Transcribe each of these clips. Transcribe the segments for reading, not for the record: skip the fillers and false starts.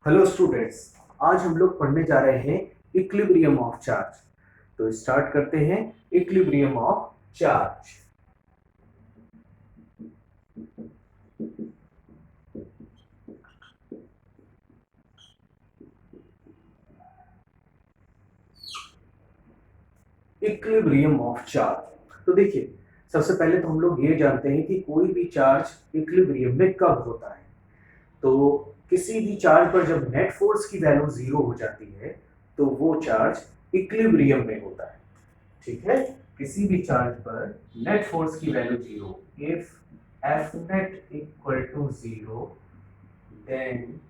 Hello students, आज हम लोग पढ़ने जा रहे हैं इक्विलिब्रियम ऑफ चार्ज। तो स्टार्ट करते हैं equilibrium of charge. Equilibrium of charge. तो देखिए, सबसे पहले तो हम लोग ये जानते हैं कि कोई भी चार्ज इक्विलिब्रियम में कब होता है। तो किसी भी चार्ज पर जब नेट फोर्स की वैल्यू जीरो हो जाती है तो वो चार्ज इक्विलिब्रियम में होता है। ठीक है, किसी भी चार्ज पर नेट फोर्स की value zero, if F net equal to zero then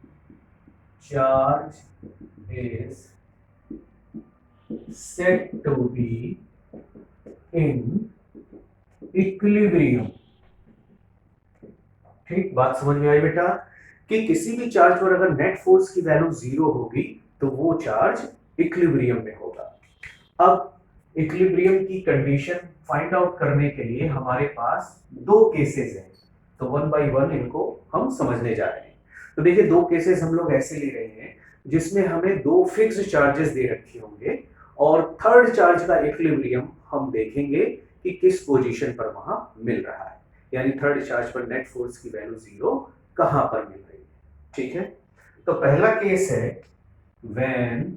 charge is said to be in equilibrium। ठीक, बात समझ में आई बेटा कि किसी भी चार्ज पर अगर नेट फोर्स की वैल्यू जीरो होगी तो वो चार्ज इक्विलिब्रियम में होगा। अब इक्विलिब्रियम की कंडीशन फाइंड आउट करने के लिए हमारे पास दो केसेस हैं, तो वन बाय वन इनको हम समझने जा रहे हैं। तो देखिए, दो केसेस हम लोग ऐसे ले रहे हैं जिसमें हमें दो फिक्स्ड चार्जेस दे रखे होंगे और थर्ड चार्ज का इक्विलिब्रियम हम देखेंगे कि किस पोजीशन पर वहां मिल रहा है, यानी थर्ड चार्ज पर नेट फोर्स की वैल्यू जीरो कहां पर मिल रही है। ठीक है, तो पहला केस है when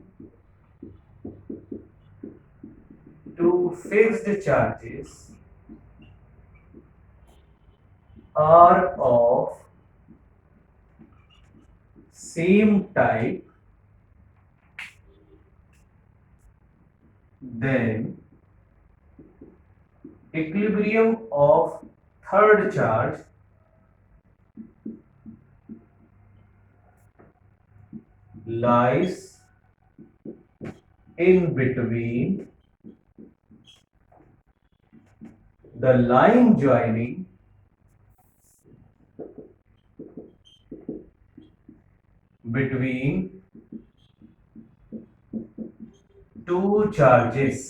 two fixed charges are of same type, then equilibrium of third charge lies in between the line joining between two charges।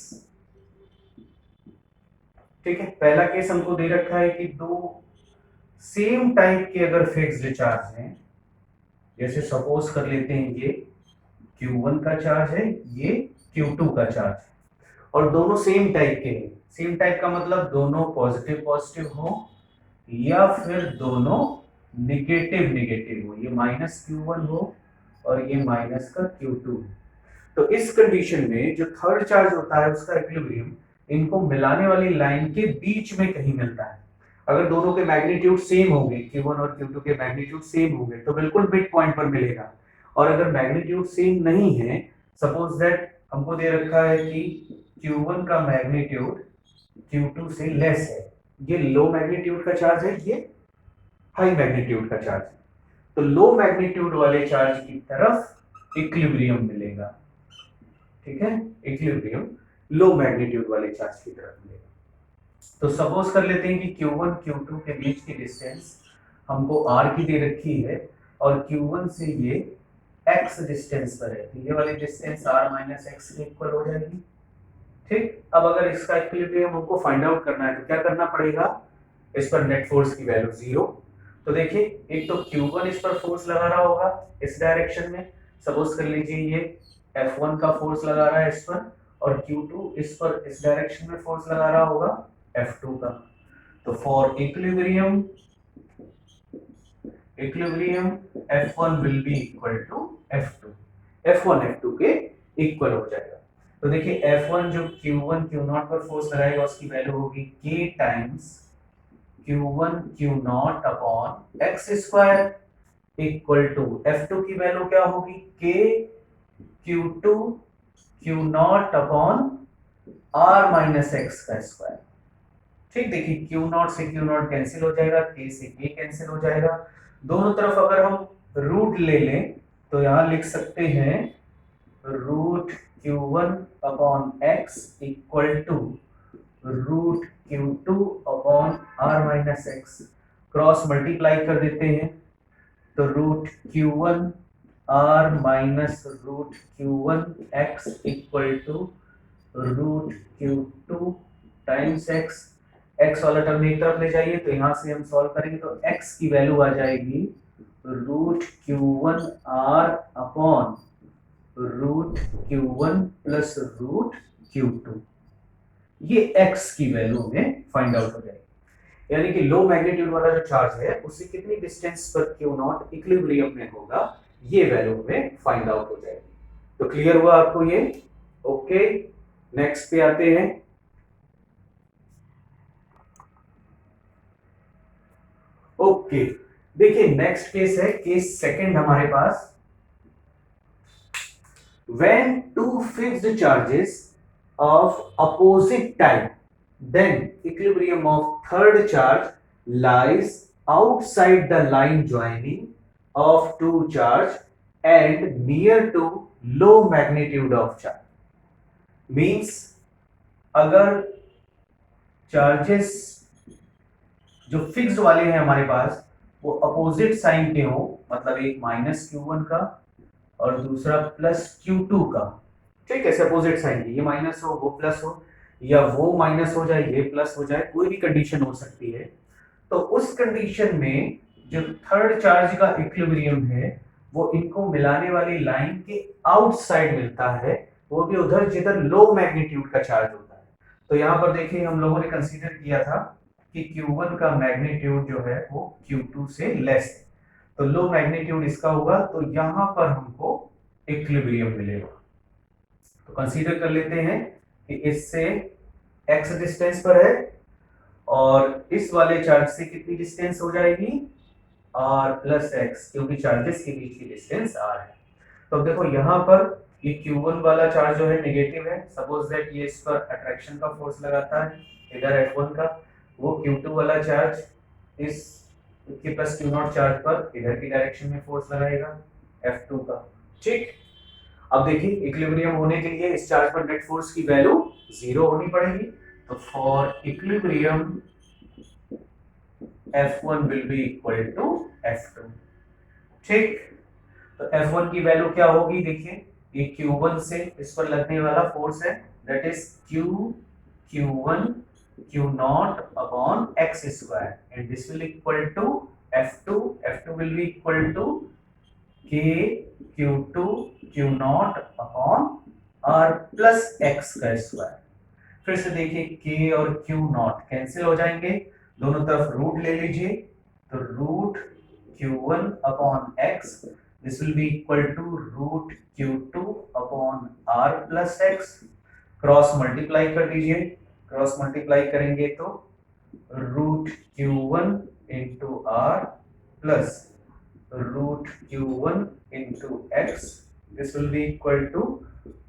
ठीक है, पहला केस हमको दे रखा है कि दो सेम टाइप के अगर फिक्स्ड चार्ज हैं, जैसे सपोज कर लेते हैं ये Q1 का चार्ज है, ये Q2 का चार्ज है और दोनों सेम टाइप के हैं। सेम टाइप का मतलब दोनों पॉजिटिव पॉजिटिव हो या फिर दोनों निगेटिव निगेटिव हो, ये माइनस Q1 हो और ये माइनस का Q2 हो। तो इस कंडीशन में जो थर्ड चार्ज होता है उसका इक्विलिब्रियम इनको मिलाने वाली लाइन के बीच में कहीं मिलता है। अगर दोनों के मैग्नीट्यूड सेम होंगे, Q1 और Q2 के मैग्नीट्यूड सेम होंगे तो बिल्कुल मिड पॉइंट पर मिलेगा। और अगर मैग्नीट्यूड सेम नहीं है, सपोज दैट हमको दे रखा है कि Q1 का मैग्नीट्यूड Q2 से लेस है, ये लो मैग्नीट्यूड का चार्ज है, ये हाई मैग्नीट्यूड का चार्ज है, तो लो मैग्नीट्यूड वाले चार्ज की तरफ इक्विलिब्रियम मिलेगा। ठीक है, इक्विलिब्रियम लो मैग्नीट्यूड वाले चार्ज की तरफ मिलेगा। तो सपोज कर लेते हैं कि Q1 Q2 के बीच की डिस्टेंस हमको r की दे रखी है और Q1 से ये x डिस्टेंस पर है, तो ये वाली डिस्टेंस r माइनस एक्स के इक्वल हो जाएगी। ठीक, अब अगर इसका इक्विलिब्रियम हमको फाइंड आउट करना है तो क्या करना पड़ेगा, इस पर नेट फोर्स की वैल्यू जीरो। तो देखिए, एक तो Q1 इस पर फोर्स लगा रहा होगा इस डायरेक्शन में, सपोज कर लीजिए ये F1 का फोर्स लगा रहा है इस पर, और Q2 इस पर इस डायरेक्शन में फोर्स लगा रहा होगा F2 का। तो for equilibrium F1 will be equal to F2, F1 F2 के इक्वल हो जाएगा। तो देखिए, F1 जो Q1 Q0 पर फोर्स लगाएगा उसकी वैल्यू होगी K times Q1 Q0 upon x square equal to F2 की वैल्यू क्या होगी, K Q2 Q0 upon R minus x का स्क्वायर। ठीक, देखिए Q0 से Q0 कैंसिल हो जाएगा, K से K कैंसिल हो जाएगा, दोनों तरफ अगर हम रूट ले लें तो यहां लिख सकते हैं root Q1 upon x equal to root Q2 upon R minus x, cross multiply कर देते हैं तो root Q1 R minus root Q1 X equal to root Q2 times X। X वाला टर्म एक तरफ ले जाइए तो यहां से हम सॉल्व करेंगे तो X की वैल्यू आ जाएगी root Q1 R upon root Q1 plus root Q2, ये x की वैल्यू में फाइंड आउट हो जाएगी। यानी कि लो मैग्नीट्यूड वाला जो चार्ज है उससे कितनी डिस्टेंस पर Q नॉट इक्विलिब्रियम में होगा, ये वैल्यू में फाइंड आउट हो जाएगी। तो क्लियर हुआ आपको ये? ओके, नेक्स्ट पे आते हैं। ओके, देखिए नेक्स्ट केस है, केस सेकंड हमारे पास। When two fixed charges of opposite type, then equilibrium of third charge lies outside the line joining of two charge and near to low magnitude of charge. Means अगर charges जो fixed वाले हैं हमारे पास वो opposite sign के हो, मतलब एक माइनस Q1 का और दूसरा प्लस Q2 का, ठीक है, अपोजिट साइन की, ये माइनस हो वो प्लस हो, या वो माइनस हो जाए ये प्लस हो जाए, कोई भी कंडीशन हो सकती है। तो उस कंडीशन में जो थर्ड चार्ज का इक्विलिब्रियम है वो इनको मिलाने वाली लाइन के आउटसाइड मिलता है, वो भी उधर जिधर लो मैग्नीट्यूड का चार्ज होता है। तो यहाँ पर देखिए हम लोगों ने कंसीडर किया था कि Q1 का मैग्नीट्यूड जो है वो Q2 से लेस है, तो लो मैग्नीट्यूड इसका होगा, तो यहां पर हमको इक्विलिब्रियम मिलेगा। तो कंसीडर कर लेते हैं कि इससे x डिस्टेंस पर है और इस वाले चार्ज से कितनी डिस्टेंस हो जाएगी, r प्लस x, क्योंकि चार्जेस के बीच की डिस्टेंस r है। तो अब देखो यहाँ पर ये Q1 वाला चार्ज जो है नेगेटिव है, सपोज दैट ये इस पर अट्रैक्शन का फोर्स लगाता है इधर F1 का, वो Q2 वाला चार्ज इस के प्लस Q नॉट चार्ज पर इधर की डायरेक्शन में फोर्स लगाएगा F2 का, ठीक। अब देखिए इक्विलिब्रियम होने के लिए इस चार्ज पर नेट फोर्स की वैल्यू 0 होनी पड़ेगी, तो for equilibrium F1 will be equal to F2, ठीक। तो F1 की वैल्यू क्या होगी, देखिए ये Q1 से इस पर लगने वाला फोर्स है, that is Q1 Q naught upon x square, and this will equal to F2. F2 will be equal to K Q2 Q naught upon R plus x का स्क्वायर। फिर से देखिए K और Q naught कैंसिल हो जाएंगे, दोनों तरफ root ले लीजिए, तो root Q1 upon x, this will be equal to root Q2 upon R plus x, cross multiply कर दीजिए, क्रॉस मल्टीप्लाई करेंगे तो root Q1 into R plus root Q1 into x, this will be equal to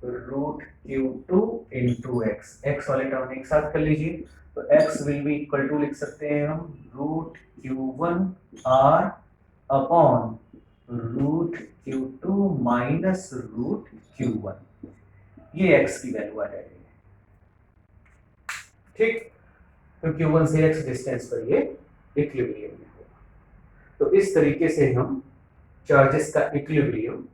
root Q2 into x, x वाले term एक साथ कर लीजिए, तो x will be equal to लिख सकते हैं हम root Q1 r upon root Q2 minus root Q1, ये x की वैल्यू आ जाएगी, ठीक। तो Q1 से x डिस्टेंस पर ये इक्विलिब्रियम में होगा। तो इस तरीके से हम चार्जेस का इक्विलिब्रियम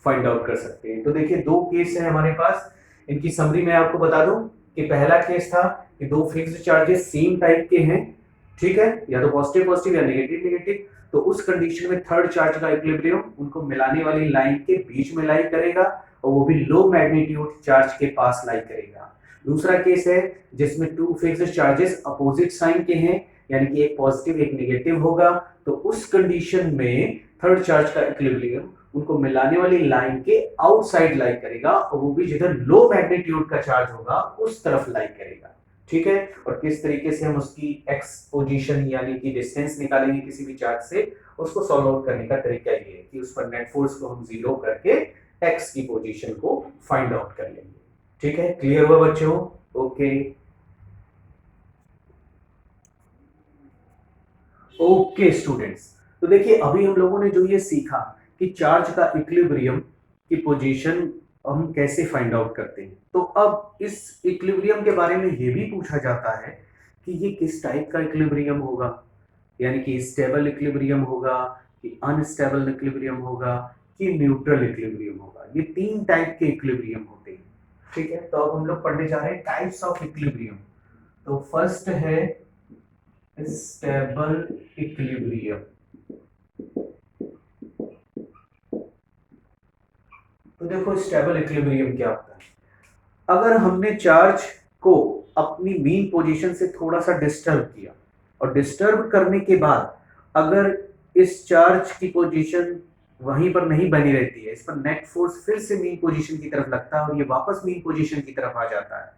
फाइंड आउट कर सकते हैं। तो देखिए दो केस है हमारे पास, इनकी समरी मैं आपको बता दूं कि पहला केस था कि दो फिक्स्ड चार्जेस सेम टाइप के हैं, ठीक है, या तो पॉजिटिव पॉजिटिव या नेगेटिव नेगेटिव, तो उस कंडीशन में थर्ड चार्ज का इक्विलिब्रियम उनको मिलाने वाली लाइन के बीच में लाई करेगा और वो भी लो मैग्नीट्यूड चार्ज के पास लाई करेगा। दूसरा केस है जिसमें two fixed charges opposite sign के हैं, यानी कि एक पॉजिटिव एक नेगेटिव होगा, तो उस कंडीशन में थर्ड चार्ज का इक्विलिब्रियम उनको मिलाने वाली लाइन के आउटसाइड लाई करेगा और वो भी जिधर लो मैग्नीट्यूड का चार्ज होगा उस तरफ लाई करेगा, ठीक है। और किस तरीके से हम उसकी एक्स पोजीशन यानी कि डिस्टेंस निकालेंगे किसी भी चार्ज से, उसको सॉल्व आउट करने का तरीका ये है कि उस पर नेट फोर्स को हम जीरो करके एक्स की पोजीशन को फाइंड आउट कर लेंगे, ठीक है। क्लियर हुआ बच्चों? ओके ओके स्टूडेंट्स, तो देखिए अभी हम लोगों ने जो ये सीखा कि चार्ज का इक्विलिब्रियम की पोजीशन हम कैसे फाइंड आउट करते हैं, तो अब इस इक्विलिब्रियम के बारे में ये भी पूछा जाता है कि ये किस टाइप का इक्विलिब्रियम होगा, यानी कि स्टेबल इक्विलिब्रियम होगा कि अनस्टेबल इक्विलिब्रियम होगा कि न्यूट्रल इक्विलिब्रियम होगा। ये तीन टाइप के इक्विलिब्रियम होते हैं, ठीक है। तो अब हम लोग पढ़ने जा रहे हैं टाइप्स ऑफ इक्विलिब्रियम। तो फर्स्ट है स्टेबल इक्विलिब्रियम, देखो स्टेबल इक्विलिब्रियम क्या होता है। अगर हमने चार्ज को अपनी मीन पोजीशन से थोड़ा सा डिस्टर्ब किया और डिस्टर्ब करने के बाद अगर इस चार्ज की पोजीशन वहीं पर नहीं बनी रहती है, इस पर नेट फोर्स फिर से मीन पोजीशन की तरफ लगता है और ये वापस मीन पोजीशन की तरफ आ जाता है,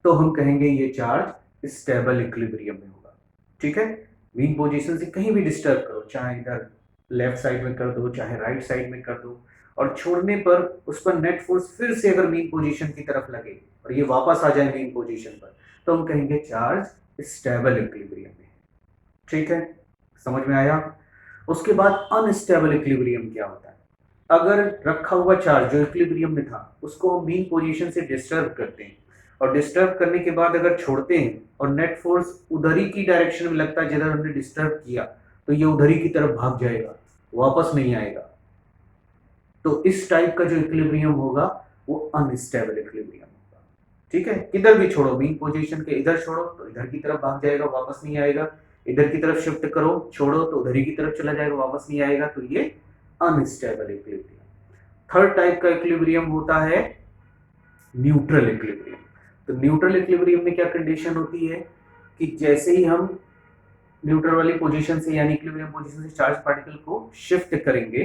तो हम कहेंगे ये चार्ज स्टेबल इक्विलिब्रियम में होगा। ठीक है, मीन पोजीशन से कहीं भी डिस्टर्ब करो, चाहे इधर लेफ्ट साइड में कर दो चाहे राइट साइड में कर दो, और छोड़ने पर उस पर नेट फोर्स फिर से अगर मीन पोजीशन की तरफ लगे और ये वापस आ जाए मीन पोजीशन पर, तो हम कहेंगे चार्ज स्टेबल इक्विलिब्रियम में। ठीक है, समझ में आया। उसके बाद अनस्टेबल इक्विलिब्रियम क्या होता है। अगर रखा हुआ चार्ज जो इक्विलिब्रियम में था उसको हम मीन पोजीशन से डिस्टर्ब करते हैं और डिस्टर्ब करने के बाद अगर छोड़ते हैं और नेट फोर्स उधर ही की डायरेक्शन में लगता है जिधर हमने डिस्टर्ब किया, तो ये उधर ही की तरफ भाग जाएगा, वापस नहीं आएगा। तो इस टाइप का जो इक्विलिब्रियम होगा वो अनस्टेबल इक्विलिब्रियम होगा। ठीक है, किधर भी छोड़ो, मीन पोजीशन के इधर छोड़ो तो इधर की तरफ भाग जाएगा, वापस नहीं आएगा, इधर की तरफ शिफ्ट करो छोड़ो तो उधर ही की तरफ चला जाएगा, वापस नहीं आएगा, तो ये अनस्टेबल इक्विलिब्रियम। थर्ड टाइप का इक्विलिब्रियम होता है न्यूट्रल इक्विलिब्रियम। तो न्यूट्रल इक्विलिब्रियम में क्या कंडीशन होती है कि जैसे ही हम न्यूट्रल वाली पोजीशन से यानी इक्विलिब्रियम पोजीशन से चार्ज पार्टिकल को शिफ्ट करेंगे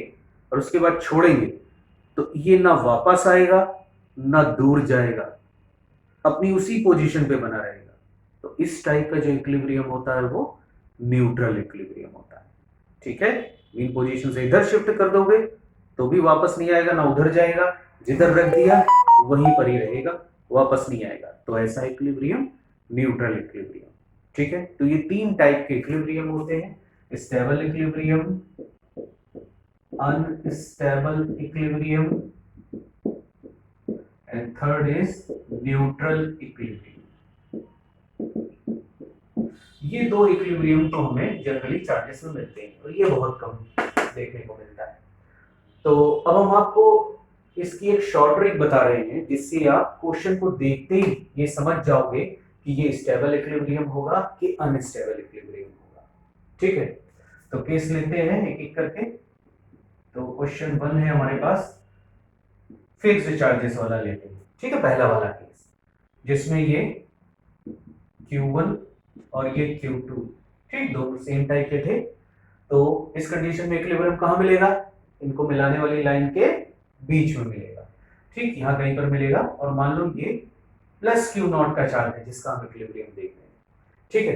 और उसके बाद छोड़ेंगे, तो ये ना वापस आएगा ना दूर जाएगा, अपनी उसी पोजीशन पे बना रहेगा। तो इस टाइप का जो इक्विलिब्रियम होता है वो न्यूट्रल इक्विलिब्रियम होता है। ठीक है, मीन पोजीशन से इधर शिफ्ट कर दोगे तो भी वापस नहीं आएगा, ना उधर जाएगा, जिधर रख दिया वहीं पर ही रहेगा, वापस नहीं आएगा। तो ऐसा इक्विलिब्रियम न्यूट्रल इक्विलिब्रियम। ठीक है, तो ये तीन टाइप के इक्विलिब्रियम होते हैं, stable equilibrium, unstable equilibrium and third is neutral equilibrium. ये दो इक्विलिब्रियम तो हमें जनरली चार्जेस में मिलते हैं और ये बहुत कम देखने को मिलता है। तो अब हम आपको इसकी एक शॉर्ट ट्रिक बता रहे हैं जिससे आप क्वेश्चन को देखते ही ये समझ जाओगे कि ये स्टेबल इक्विलिब्रियम होगा कि अनस्टेबल इक्विलिब्रियम होगा। ठीक है, तो केस लेते हैं एक एक करके। तो क्वेश्चन 1 है हमारे पास, फिक्स्ड चार्जेस वाला लेते हैं। ठीक है, पहला वाला केस जिसमें ये Q1 और ये Q2, ठीक, दोनों सेम टाइप के थे। तो इस कंडीशन में इक्विलिब्रियम कहां मिलेगा, इनको मिलाने वाली लाइन के बीच में मिलेगा। ठीक, यहां कहीं पर मिलेगा और मान लो ये प्लस Q0 का चार्ज है जिसका हम इक्विलिब्रियम देख रहे हैं। ठीक है,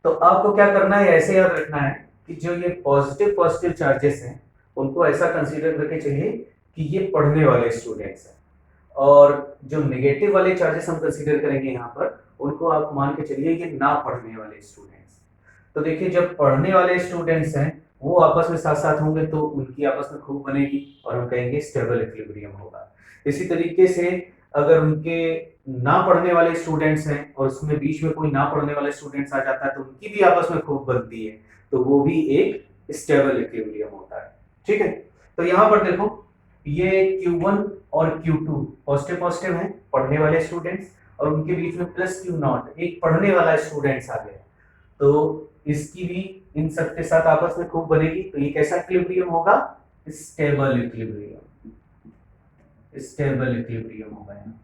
तो आपको क्या करना है, ऐसे याद रखना है कि जो ये पॉजिटिव पॉजिटिव चार्जेस हैं उनको ऐसा कंसीडर करके चलिए कि ये पढ़ने वाले स्टूडेंट्स हैं, और जो नेगेटिव वाले चार्जेस हम कंसीडर करेंगे यहाँ पर उनको आप मान के चलिए ये ना पढ़ने वाले स्टूडेंट्स। तो देखिए जब पढ़ने वाले स्टूडेंट्स हैं वो आपस में साथ साथ होंगे तो उनकी आपस में खूब बनेगी और हम कहेंगे स्टेबल इक्विलिब्रियम होगा। इसी तरीके से अगर उनके ना पढ़ने वाले स्टूडेंट्स हैं और उसमें बीच में कोई ना पढ़ने वाले स्टूडेंट्स आ जाता है तो उनकी भी आपस में खूब बनती है, तो वो भी एक स्टेबल इक्विलिब्रियम होता है। ठीक है, तो यहाँ पर देखो ये Q1 और Q2 पॉजिटिव पॉजिटिव हैं, पढ़ने वाले स्टूडेंट्स, और उनके बीच में प्लस Q0 एक पढ़ने वाला स्टूडेंट्स आ गया, तो इसकी भी इन सब के साथ आपस में खूब बनेगी। तो ये कैसा इक्विलिब्रियम होगा, स्टेबल इक्विलिब्रियम, स्टेबल इक्विलिब्रियम होगा यहाँ।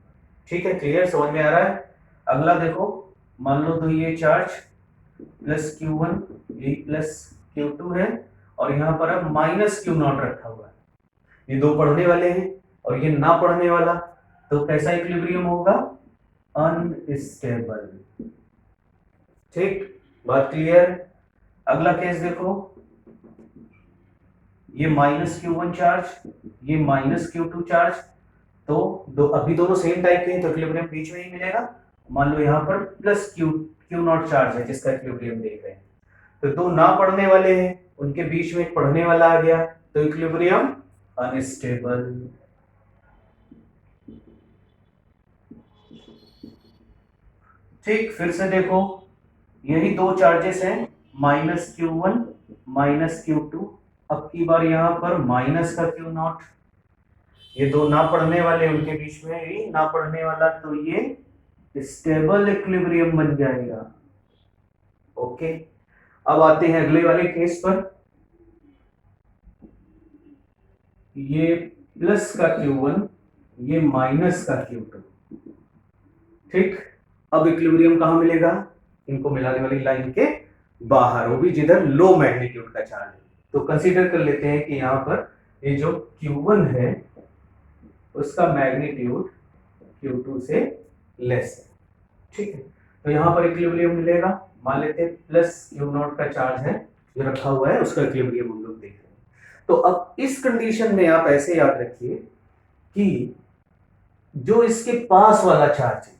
ठीक है, क्लियर, समझ में आ रहा है। अगला देखो, मान लो तो ये चार्ज प्लस Q1 ये प्लस Q2 है और यहाँ पर अब माइनस Q0 रखा हुआ है, ये दो पढ़ने वाले हैं और ये ना पढ़ने वाला, तो कैसा इक्विलिब्रियम होगा, अनस्टेबल। ठीक, बात क्लियर। अगला केस देखो, ये माइनस Q1 चार्ज ये माइनस Q2 चार्ज, तो अभी दोनों सेम टाइप के हैं तो इक्विलिब्रियम बीच में ही मिलेगा। मान लो यहाँ पर प्लस Q0 चार्ज है जिसका इक्विलिब्रियम देख रहे हैं, तो दो ना पढ़ने वाले हैं उनके बीच में एक पढ़ने वाला आ गया, तो इक्विलिब्रियम अनस्टेबल। ठीक, फिर से देखो यही दो चार्जेस हैं, माइनस Q1 माइनस Q2, अब की बार यहाँ पर माइनस का Q0, ये दो ना पढ़ने वाले उनके बीच में ही ना पढ़ने वाला, तो ये स्टेबल इक्विलिब्रियम बन जाएगा। ओके, अब आते हैं अगले वाले केस पर। ये प्लस का Q1, ये माइनस का Q2। ठीक, अब इक्विलिब्रियम कहां मिलेगा? इनको मिलाने वाली लाइन के बाहर, वो भी जिधर लो मैग्नीट्यूड का चार्ज है। तो कंसीडर कर लेते हैं कि यहां पर ये जो Q1 है उसका मैग्नीट्यूड Q2 से लेस है। ठीक है, तो यहां पर इक्विलिब्रियम मिलेगा। मान लेते हैं प्लस Q0 का चार्ज है जो रखा हुआ है, उसका इक्विलिब्रियम हम लोग देख रहे हैं। तो अब इस कंडीशन में आप ऐसे याद रखिए कि जो इसके पास वाला चार्ज है,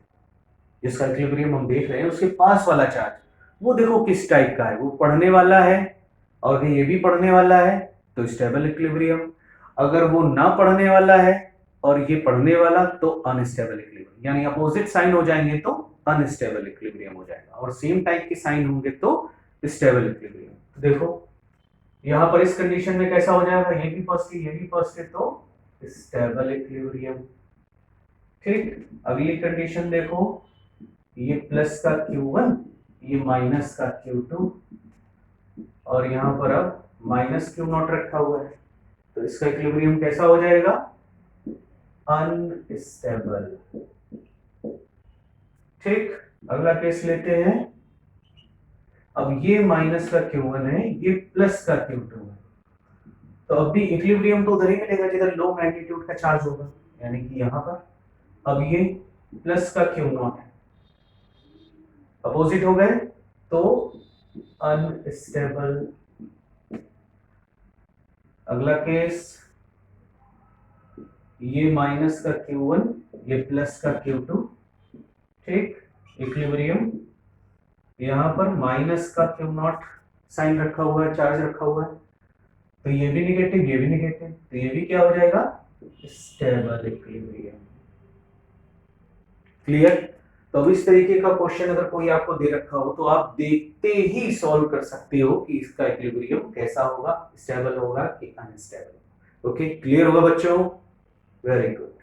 जिसका इक्विलिब्रियम हम देख रहे हैं, उसके पास वाला चार्ज वो देखो किस टाइप का है, वो पढ़ने वाला है और ये भी पढ़ने वाला है, तो स्टेबल इक्विलिब्रियम। अगर वो ना पढ़ने वाला है और ये पढ़ने वाला, तो अनस्टेबल इक्विलिब्रियम, यानी अपोजिट साइन हो जाएंगे तो अनस्टेबल इक्विलिब्रियम हो जाएगा, और सेम टाइप के साइन होंगे तो स्टेबल इक्विलिब्रियम। तो देखो यहां पर इस कंडीशन में कैसा हो जाएगा, ये भी पॉजिटिव ये भी पॉजिटिव, तो स्टेबल इक्विलिब्रियम। ठीक, अगली कंडीशन देखो, ये प्लस का Q1, ये माइनस का Q2, और यहां पर अब माइनस Q0 रखा हुआ है, तो इसका इक्विलिब्रियम कैसा हो जाएगा? अनस्टेबल। ठीक, अगला केस लेते हैं। अब ये माइनस का Q1 है, ये प्लस का Q2 है, तो अब भी इक्विलिब्रियम तो उधर ही मिलेगा जिधर लो मैग्नीट्यूड का चार्ज होगा, यानी कि यहां पर। अब ये प्लस का Q0 है, अपोजिट हो गए तो अनस्टेबल। अगला केस, ये माइनस का Q1, ये प्लस का Q2। ठीक, इक्विलिब्रियम यहां पर माइनस का Q0 साइन रखा हुआ है, चार्ज रखा हुआ है, तो ये भी निगेटिव ये भी निगेटिव, तो ये भी क्या हो जाएगा? Stable equilibrium. क्लियर? तो अब इस तरीके का क्वेश्चन अगर कोई आपको दे रखा हो तो आप देखते ही सॉल्व कर सकते हो कि इसका इक्विलिब्रियम कैसा होगा, स्टेबल होगा कि अनस्टेबल। ओके, क्लियर होगा बच्चों? Very good.